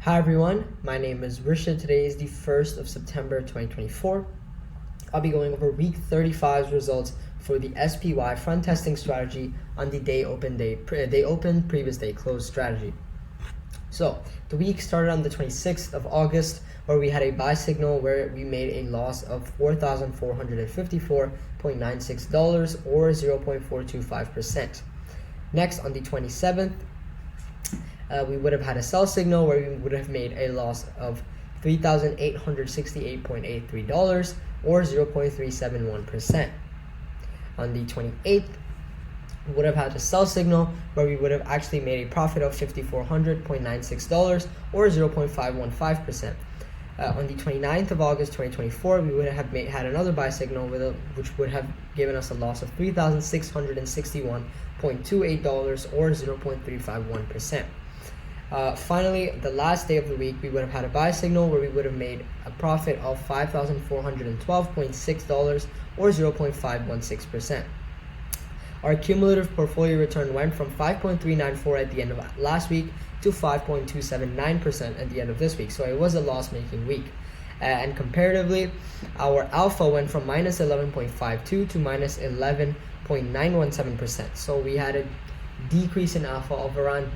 Hi everyone, my name is Risha. Today is the 1st of September 2024. I'll be going over week 35's results for the SPY front testing strategy on the day open, previous day close strategy. So the week started on the 26th of August, where we had a buy signal where we made a loss of $4,454.96 or 0.425%. Next, on the 27th, we would have had a sell signal where we would have made a loss of $3,868.83 or 0.371%. On the 28th, we would have had a sell signal where we would have actually made a profit of $5,400.96 or 0.515%. On the 29th of August 2024, we would have had another buy signal which would have given us a loss of $3,661.28 or 0.351%. Finally, the last day of the week, we would have had a buy signal where we would have made a profit of $5,412.6 or 0.516%. Our cumulative portfolio return went from 5.394 at the end of last week to 5.279% at the end of this week. So it was a loss-making week. And comparatively, our alpha went from minus 11.52 to minus 11.917%. So we had a decrease in alpha of around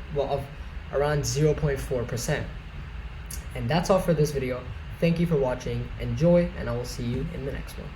0.4%. And that's all for this video. Thank you for watching. Enjoy, and I will see you in the next one.